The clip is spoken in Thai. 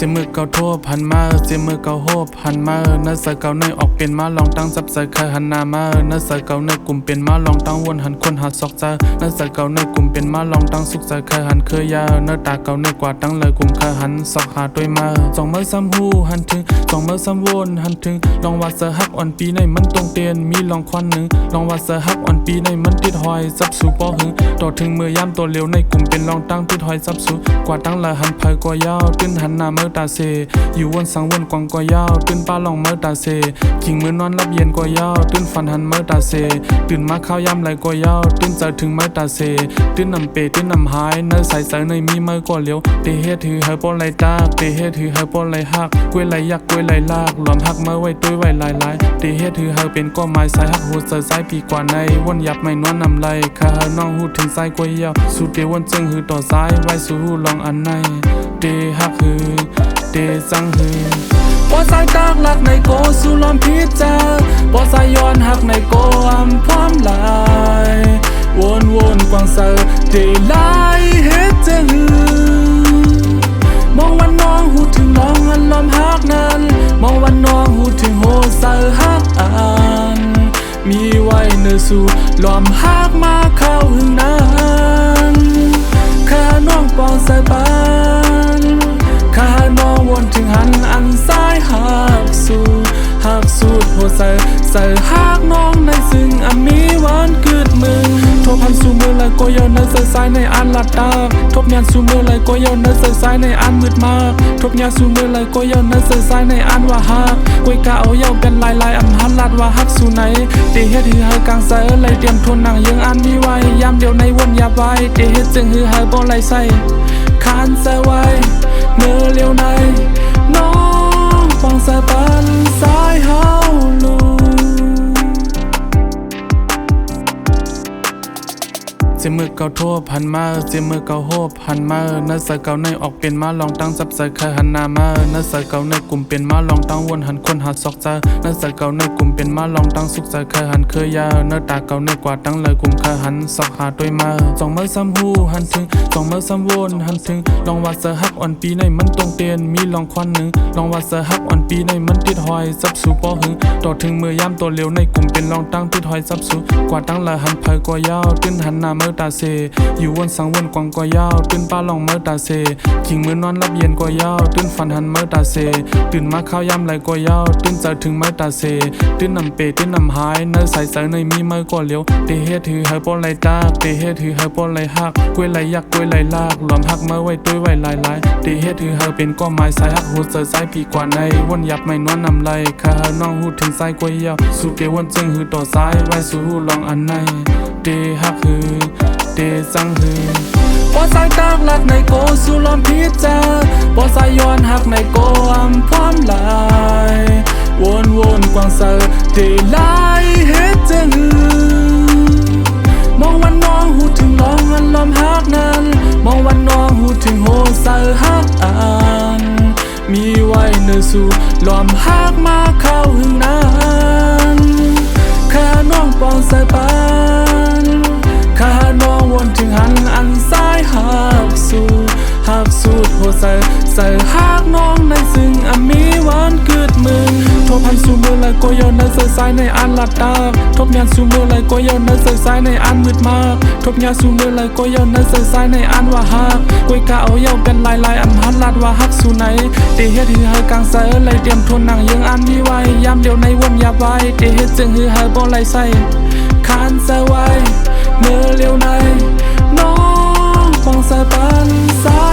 สียมือเก่าโทษพันมาเสียมือเก่าโฮบพันมาเนื้อใส่เก่าในออกเป็นมาลองตั้งซับใส่เคยหันหน้ามาเนื้อใส่เก่าในกลุ่มเป็นมาลองตั้งวนหันคนหาซอกเจอเนื้อใส่เก่าในกลุ่มเป็นมาลองตั้งสุขใส่เคยหันเคยยาเนื้อตาเก่าในกว่าตั้งเลยกลุ่มเคยหันซอกหาด้วยมาสองมือซ้ำหูหันถึงสองมือซ้ำวนหันถึงลองว่าเสือฮักอ่อนปีในมันตรงเตียนมีลองควันหนึ่งลองว่าเสือฮักอ่อนปีในมันติดหอยซับสู่ปอหึงต่อถึงมือย่ำตัวเร็วในกลุ่มเป็นลองตั้งติดหอยซับสู่กว่าตั้งละหันไผ่กว่ายาวตื้นหันหน้าเมื่อตาเซอยู่วนสังวนกวางกว่ายาวตื้นป้าลองเมื่อตาเซขิงมือนอนรับเย็นกว่ายาวตื้นฝันหันเมื่อตาเซตื่นมาข้าวยำไหลกว่ายาวตื้นเจอถึงเมื่อตาเซตื้นนำเปตื้นนำหายเนื้อใสใสในมีเมื่อกว่าเลี้ยวเตเฮ็ดถือเฮาปนไหลตาเตเฮ็ดถือเฮาปนไหลหักกล้วยไหลยักกล้วยไหลลากหลอมหักเมื่อไว้ตุ้ยไว้ลายเตเฮ็ดถือเฮาเป็นก้อไม้สายหักหูเสือสายปีกว่าในวนยับไม่นวลนำไหลข้าเฮาน้องหูถึงสายกว่ายาวสู่เตวนจึงหือต่อสายไว้สู่ลองอันในเตหักหือเตจังหือบ่สายตากหลักในโกสู่ลอมพิจาบ่สายย้อนหักในโกอำพร้อมลายวนกวางเสือเตลายเฮ็ดจะหือมองวันน้องหูถึงน้องอันลอมหักนั้นมองวันน้องหูถึงโหเสือหักอันมีไว้เนื้อสู่ลอมหักมาเข้าหึงนั้นข้าน้องปองใส่ปานข้าน้องวนถึงหันอันซ้ายหักสูดหัวใส่หักน้องในซึ่งอันมีหวานเกิดมือทบพันสู่มือเลยก็ยาวเนื้อใส่สายในอันลัดตาทบยานสู่มือเลยก็ยาวเนื้อใส่สายในอันมืดมากทบยานสู่มือเลยก็ยาวเนื้อใส่สายในอันว่าหักกวยกะเอาเย้าเป็นลายอันหันลัดว่าหักสู่ไหนเตเฮ็ดหือเฮากลางใส่เลยเตรียมทนหนังยังอันมีไว้ยามเดียวในวนยาไว้เตเฮ็ดจึงหือเฮาบ่ไหลใส่คานใส่ไว้เมื่อเลี้ยวในน้องฟังสายปันสายเฮาลูเสียมือเก่าโทษพันมาเสียมือเก่าโฮบพันมาเนื้อใส่เก่าในออกเป็นมาลองตั้งซับใส่เคยหันหน้ามาเนื้อใส่เก่าในกลุ่มเป็นมาลองตั้งวนหันคนหาซอกเจอเนื้อใส่เก่าในกลุ่มเป็นมาลองตั้งสุขใส่เคยหันเคยยาเนื้อตาเก่าในกว่าตั้งเลยกลุ่มเคยหันซอกหาด้วยมาสองมือซ้ำหูหันถึงสองมือซ้ำวนหันถึงลองว่าเสือฮักอ่อนปีในมันตรงเตียนมีลองควันหนึ่งลองว่าเสือฮักอ่อนปีในมันติดหอยซับสู่ปอหึงต่อถึงมือย่ำตัวเร็วในกลุ่มเป็นลองตั้งติดหอยซับสู่กว่าตั้งละหันไผ่กว่ายาวตื้นหันหน้าเมื่อตาเซอยู่วนสังวนกวางกว่ายาวตื้นป้าลองเมื่อตาเซขิงมือนอนรับเย็นกว่ายาวตื้นฝันหันเมื่อตาเซตื่นมาข้าวยำไหลกว่ายาวตื้นเจอถึงเมื่อตาเซตื้นนำเปตื้นนำหายเนื้อใสใสในมีเมื่อกว่าเลี้ยวเตเฮ็ดถือเฮาปนไหลตาเตเฮ็ดถือเฮาปนไหลหักกล้วยไหลยักกล้วยไหลลากหลอมหักเมื่อไว้ตุ้ยไว้ลายเตเฮ็ดถือเฮาเป็นก้อไม้สายหักหูเสือสายปีกว่าในวนยับไม่นวลนำไหลข้าเฮาน้องหูถึงสายกว่ายาวสู่เกวนจึงหือต่อสายไว้สู่ลองอันในเตหักหือเตจังหือบ่สายตากหลักในโกสู่ลอมพิจาบ่สายย้อนหักในโกอำพร้อมลายวนกวางเสือเตลายเฮ็ดจะหือมองวันน้องหูถึงน้องอันลอมหักนั้นมองวันน้องหูถึงโหเสือหักอันมีไว้เนื้อสู่ลอมหักมาเข้าหึงนั้นข้าน้องปองใส่ปานข้าน้องวนถึงหันอันซ้ายหักสูดหัวใส่หักน้องในซึ่งอันมีหวานเกิดมือทบพันสู่มือเลยก็ยาวเนื้อใส่สายในอันลัดตาทบยานสู่มือเลยก็ยาวเนื้อใส่สายในอันมืดมากทบยานสู่มือเลยก็ยาวเนื้อใส่สายในอันว่าหักกวยกะเอาเย้าเป็นลายอันหันลัดว่าหักสู่ไหนเตเฮ็ดหือเฮากลางใส่เลยเตรียมทนหนังยังอันมีไว้ยามเดียวในวนยาไว้เตเฮ็ดจึงหือเฮาบ่ไหลใส่คานใส่ไว้เมื่อเลี้ยวในน้องฟังสายปันสาย